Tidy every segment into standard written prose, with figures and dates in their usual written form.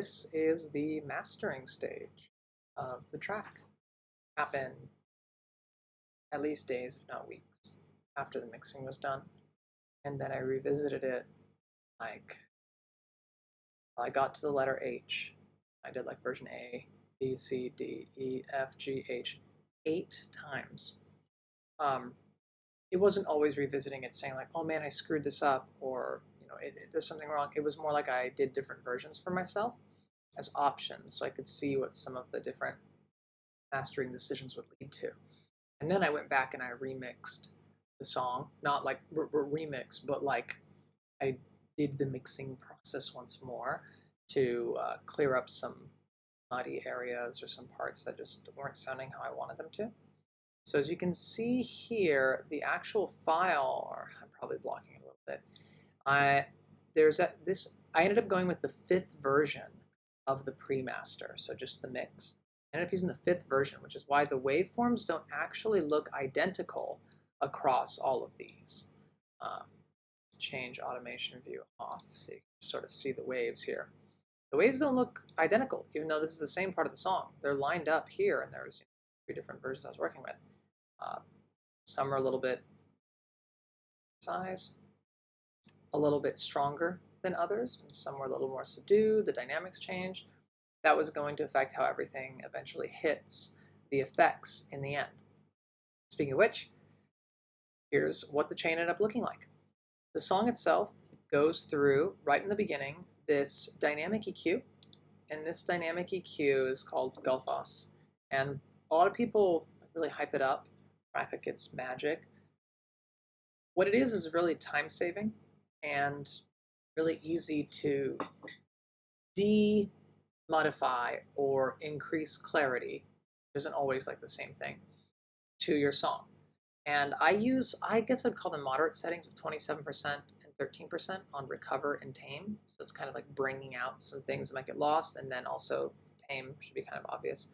this is the mastering stage of the track. Happened at least days, if not weeks, after the mixing was done. And then I revisited it like, I got to the letter H. I did like version A, B, C, D, E, F, G, H 8 times. It wasn't always revisiting it saying like, oh man, I screwed this up, or there's something wrong. It was more like I did different versions for myself as options, so I could see what some of the different mastering decisions would lead to. And then I went back and I remixed the song, not like remix, but like I did the mixing process once more to clear up some muddy areas or some parts that just weren't sounding how I wanted them to. So as you can see here, the actual file, or I'm probably blocking it a little bit, I ended up going with the 5th version of the pre-master, so just the mix. I ended up using the 5th version, which is why the waveforms don't actually look identical across all of these. Change automation view off so you can sort of see the waves here. The waves don't look identical, even though this is the same part of the song. They're lined up here, and there's 3 different versions I was working with. Some are a little bit size, a little bit stronger than others, and some were a little more subdued. The dynamics changed. That was going to affect how everything eventually hits the effects in the end. Speaking of which, here's what the chain ended up looking like. The song itself goes through, right in the beginning, this dynamic EQ, and this dynamic EQ is called Gullfoss. And a lot of people really hype it up, act like it's magic. What it is really time-saving and really easy to de-modify or increase clarity, which isn't always like the same thing, to your song. And I guess I'd call them moderate settings of 27% and 13% on recover and tame. So it's kind of like bringing out some things that might get lost, and then also tame should be kind of obvious,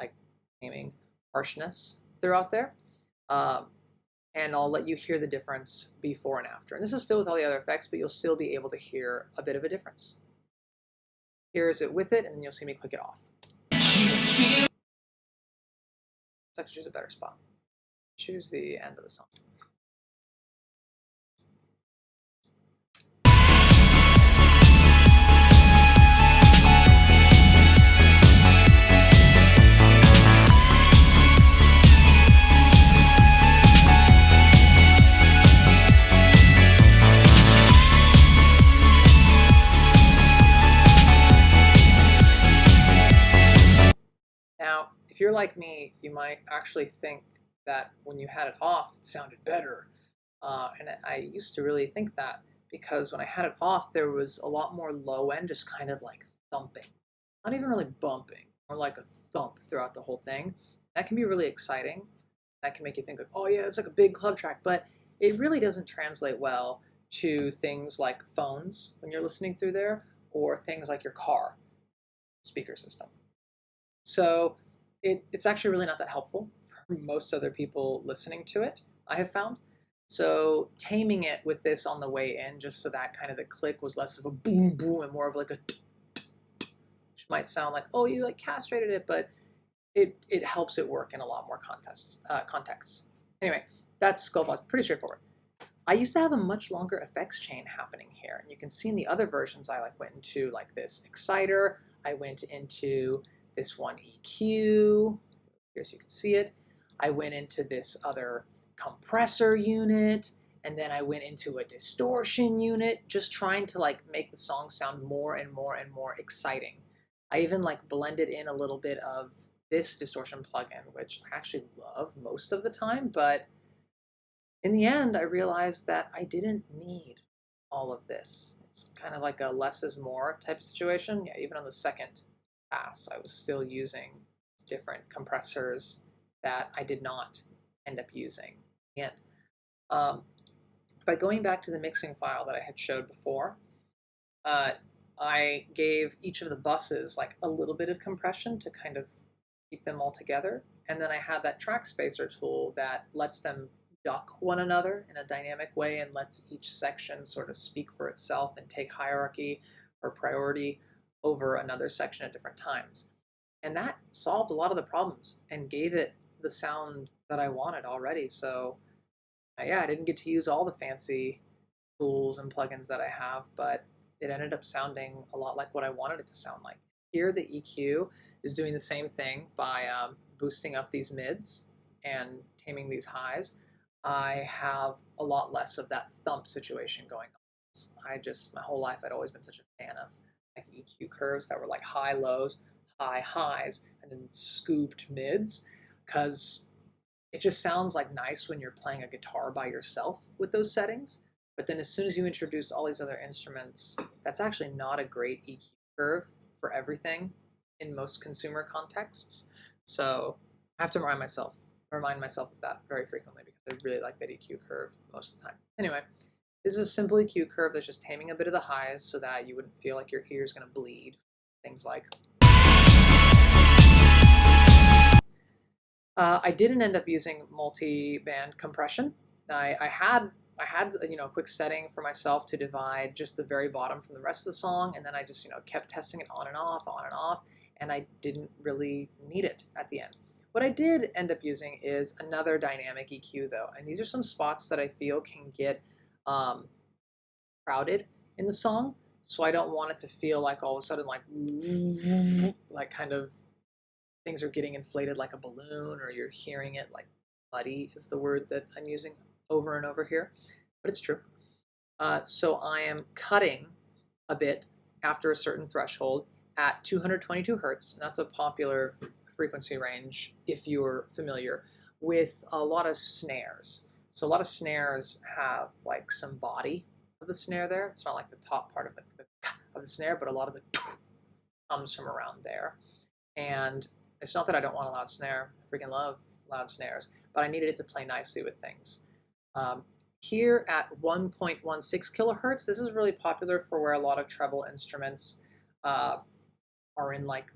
like taming harshness throughout there. And I'll let you hear the difference before and after. And this is still with all the other effects, but you'll still be able to hear a bit of a difference. Here's it with it, and then you'll see me click it off. Let's actually choose a better spot. Choose the end of the song. Now, if you're like me, you might actually think that when you had it off, it sounded better. And I used to really think that, because when I had it off, there was a lot more low end, just kind of like thumping. Not even really bumping, more like a thump throughout the whole thing. That can be really exciting. That can make you think like, oh yeah, it's like a big club track, but it really doesn't translate well to things like phones when you're listening through there, or things like your car speaker system. So it's actually really not that helpful for most other people listening to it, I have found. So taming it with this on the way in, just so that kind of the click was less of a boom boom and more of like a which might sound like, oh, you like castrated it, but it helps it work in a lot more contexts. Anyway, that's Gullfoss, pretty straightforward. I used to have a much longer effects chain happening here, and you can see in the other versions I went into like this exciter, I went into this one EQ, here so you can see it. I went into this other compressor unit, and then I went into a distortion unit, just trying to like make the song sound more and more and more exciting. I even like blended in a little bit of this distortion plugin, which I actually love most of the time, but in the end I realized that I didn't need all of this. It's kind of like a less is more type of situation. Yeah, even on the second pass, I was still using different compressors that I did not end up using in the end. By going back to the mixing file that I had showed before, I gave each of the buses like a little bit of compression to kind of keep them all together, and then I had that track spacer tool that lets them duck one another in a dynamic way and lets each section sort of speak for itself and take hierarchy or priority over another section at different times. And that solved a lot of the problems and gave it the sound that I wanted already. So yeah, I didn't get to use all the fancy tools and plugins that I have, but it ended up sounding a lot like what I wanted it to sound like. Here, the EQ is doing the same thing by boosting up these mids and taming these highs. I have a lot less of that thump situation going on. My whole life, I'd always been such a fan of like EQ curves that were like high lows, high highs, and then scooped mids, because it just sounds like nice when you're playing a guitar by yourself with those settings. But then as soon as you introduce all these other instruments, that's actually not a great EQ curve for everything in most consumer contexts. So I have to remind myself of that very frequently, because I really like that EQ curve most of the time. Anyway, this is a simple EQ curve that's just taming a bit of the highs so that you wouldn't feel like your ear's going to bleed. Things like... I didn't end up using multi-band compression. I had a quick setting for myself to divide just the very bottom from the rest of the song, and then I just kept testing it on and off, and I didn't really need it at the end. What I did end up using is another dynamic EQ though, and these are some spots that I feel can get crowded in the song, so I don't want it to feel like all of a sudden like kind of things are getting inflated like a balloon, or you're hearing it like muddy is the word that I'm using over and over here, but it's true. So I am cutting a bit after a certain threshold at 222 hertz. And that's a popular frequency range if you're familiar with a lot of snares. So a lot of snares have like some body of the snare there. It's not like the top part of the snare, but a lot of the comes from around there. And it's not that I don't want a loud snare. I freaking love loud snares, but I needed it to play nicely with things. Here at 1.16 kilohertz, this is really popular for where a lot of treble instruments are in, like,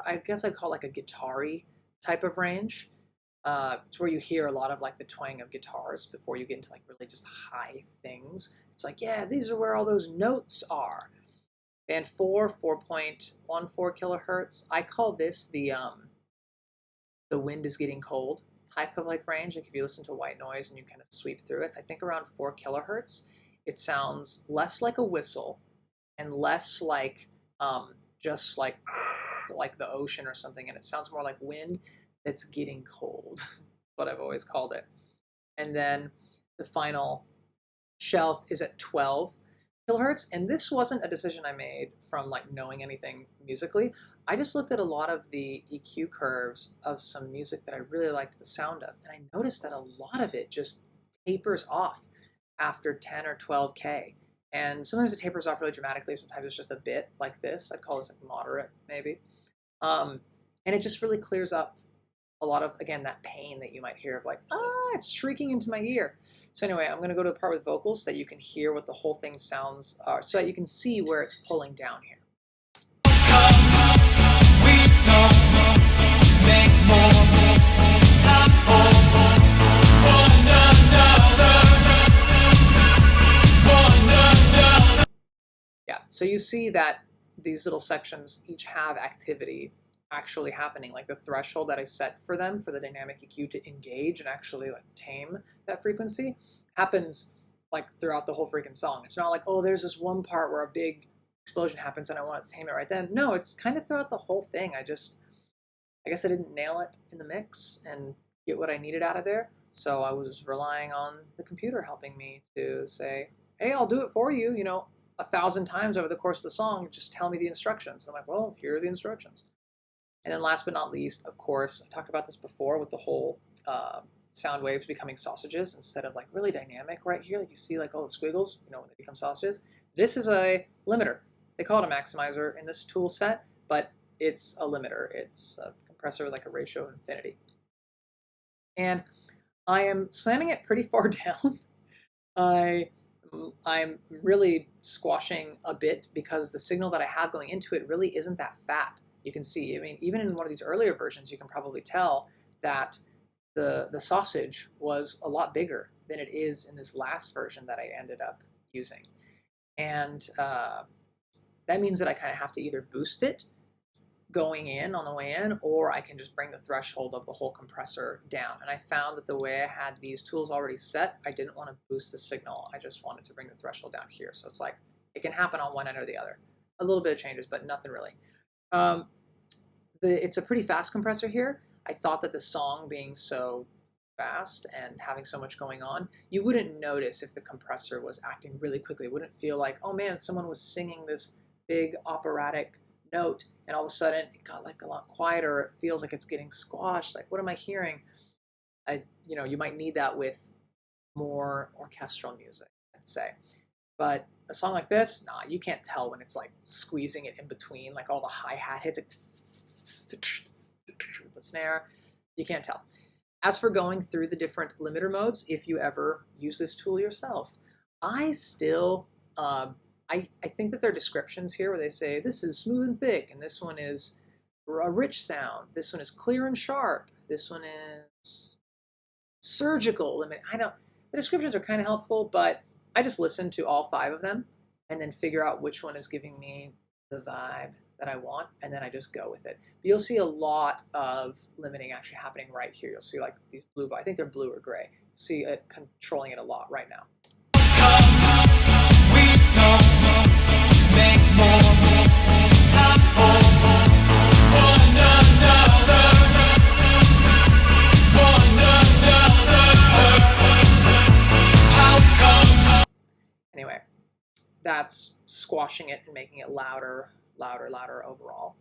I guess I'd call like a guitar-y type of range. It's where you hear a lot of like the twang of guitars before you get into like really just high things. It's like, yeah, these are where all those notes are. Band 4, 4.14 kilohertz. I call this the wind is getting cold type of like range. Like if you listen to white noise and you kind of sweep through it, I think around 4 kilohertz, it sounds less like a whistle and less like just like the ocean or something, and it sounds more like wind that's getting cold. What I've always called it. And then the final shelf is at 12 kilohertz, and this wasn't a decision I made from like knowing anything musically. I just looked at a lot of the EQ curves of some music that I really liked the sound of, and I noticed that a lot of it just tapers off after 10 or 12K. And sometimes it tapers off really dramatically, sometimes it's just a bit like this. I'd call this like moderate, maybe. And it just really clears up a lot of, again, that pain that you might hear of like, it's shrieking into my ear. So anyway, I'm going to go to the part with vocals so that you can hear what the whole thing sounds, so that you can see where it's pulling down here. Yeah, so you see that these little sections each have activity actually happening, like the threshold that I set for them for the dynamic EQ to engage and actually like tame that frequency happens like throughout the whole freaking song. It's not like, oh, there's this one part where a big explosion happens and I want to tame it right then. No, it's kind of throughout the whole thing. I guess I didn't nail it in the mix and get what I needed out of there. So I was relying on the computer helping me to say, hey, I'll do it for you, 1,000 times over the course of the song, just tell me the instructions. And I'm like, well, here are the instructions. And then last but not least, of course, I talked about this before with the whole sound waves becoming sausages instead of like really dynamic right here. Like you see like all the squiggles, when they become sausages. This is a limiter. They call it a maximizer in this tool set, but it's a limiter. It's a compressor, like a ratio of infinity. And I am slamming it pretty far down. I'm really squashing a bit because the signal that I have going into it really isn't that fat. You can see, even in one of these earlier versions, you can probably tell that the sausage was a lot bigger than it is in this last version that I ended up using. And that means that I kind of have to either boost it going in on the way in, or I can just bring the threshold of the whole compressor down. And I found that the way I had these tools already set, I didn't want to boost the signal. I just wanted to bring the threshold down here. So it's like, it can happen on one end or the other. A little bit of changes, but nothing really. It's a pretty fast compressor here. I thought that the song being so fast and having so much going on, you wouldn't notice if the compressor was acting really quickly. It wouldn't feel like, oh man, someone was singing this big operatic note and all of a sudden it got like a lot quieter. It feels like it's getting squashed. Like, what am I hearing? You might need that with more orchestral music, I'd say. But a song like this, nah, you can't tell when it's like squeezing it in between, like all the hi-hat hits, like with the snare. You can't tell. As for going through the different limiter modes, if you ever use this tool yourself, I still, I think that there are descriptions here where they say this is smooth and thick, and this one is a rich sound. This one is clear and sharp. This one is surgical. The descriptions are kind of helpful, but I just listen to all 5 of them and then figure out which one is giving me the vibe that I want, and then I just go with it. But you'll see a lot of limiting actually happening right here. You'll see like these blue, I think they're blue or gray. You'll see it controlling it a lot right now. Anyway, that's squashing it and making it louder, louder, louder overall.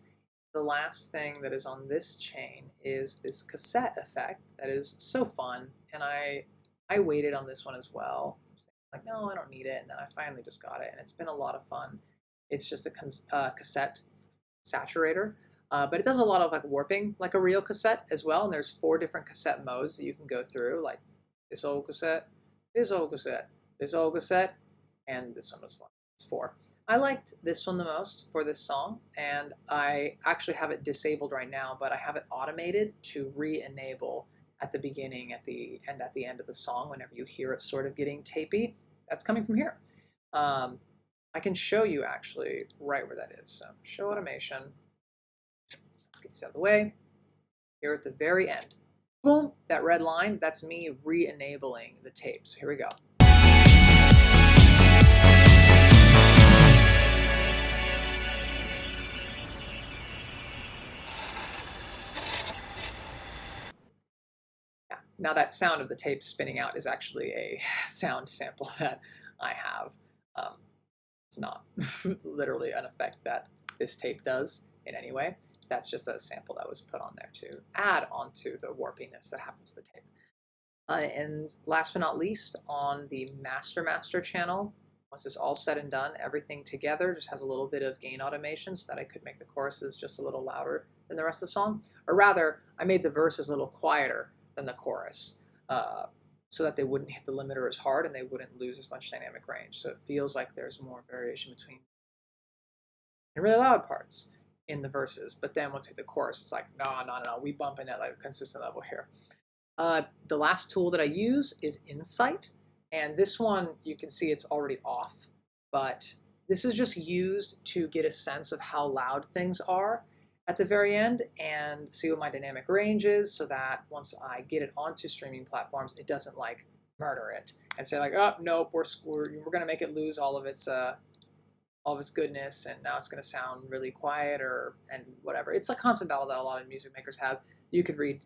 The last thing that is on this chain is this cassette effect that is so fun, and I waited on this one as well. Like, no, I don't need it, and then I finally just got it, and it's been a lot of fun. It's just a cassette saturator, but it does a lot of like warping like a real cassette as well, and there's 4 different cassette modes that you can go through, like this old cassette, this old cassette, this old cassette, and this one was fun. It's 4. I liked this one the most for this song, and I actually have it disabled right now, but I have it automated to re-enable at the beginning, at the end of the song. Whenever you hear it sort of getting tapey, that's coming from here. I can show you actually right where that is. So show automation. Let's get this out of the way. Here at the very end, boom, that red line, that's me re-enabling the tape. So here we go. Now that sound of the tape spinning out is actually a sound sample that I have. It's not literally an effect that this tape does in any way. That's just a sample that was put on there to add onto the warpiness that happens to the tape. And last but not least, on the master channel, once it's all said and done, everything together just has a little bit of gain automation so that I could make the choruses just a little louder than the rest of the song. Or rather, I made the verses a little quieter than the chorus, so that they wouldn't hit the limiter as hard and they wouldn't lose as much dynamic range. So it feels like there's more variation between the really loud parts in the verses, but then once we hit the chorus, it's like, no, we bump in at like a consistent level here. The last tool that I use is Insight, and this one, you can see it's already off, but this is just used to get a sense of how loud things are at the very end and see what my dynamic range is, so that once I get it onto streaming platforms, it doesn't like murder it and say like, oh nope, we're gonna make it lose all of its goodness, and now it's gonna sound really quiet and whatever. It's a constant battle that a lot of music makers have. You could read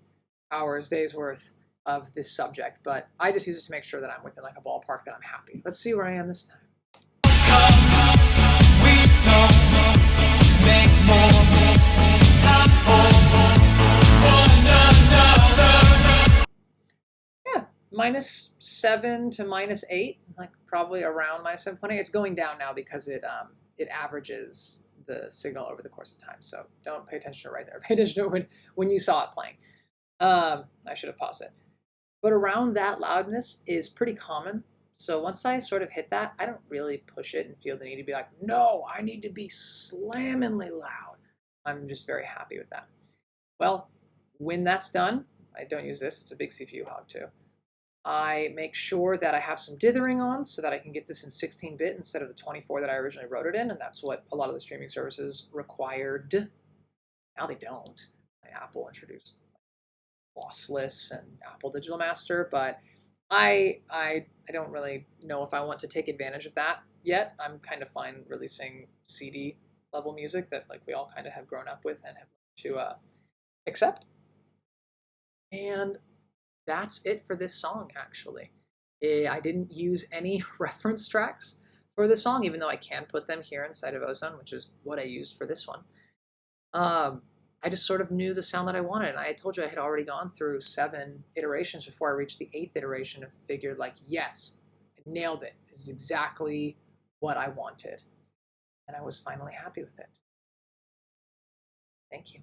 hours, days worth of this subject, but I just use it to make sure that I'm within like a ballpark that I'm happy. Let's see where I am this time. Yeah, -7 to -8, like probably around -7.8. It's going down now because it averages the signal over the course of time. So don't pay attention to right there. Pay attention to when you saw it playing. I should have paused it. But around that loudness is pretty common. So once I sort of hit that, I don't really push it and feel the need to be like, no, I need to be slammingly loud. I'm just very happy with that. Well, when that's done, I don't use this. It's a big CPU hog too. I make sure that I have some dithering on so that I can get this in 16-bit instead of the 24 that I originally wrote it in, and that's what a lot of the streaming services required. Now they don't. Apple introduced lossless and Apple Digital Master, but I don't really know if I want to take advantage of that yet. I'm kind of fine releasing CD level music that like we all kind of have grown up with and have to accept. And that's it for this song, actually. I didn't use any reference tracks for this song, even though I can put them here inside of Ozone, which is what I used for this one. I just sort of knew the sound that I wanted. And I had told you I had already gone through 7 iterations before I reached the 8th iteration and figured, like, yes, I nailed it. This is exactly what I wanted. And I was finally happy with it. Thank you.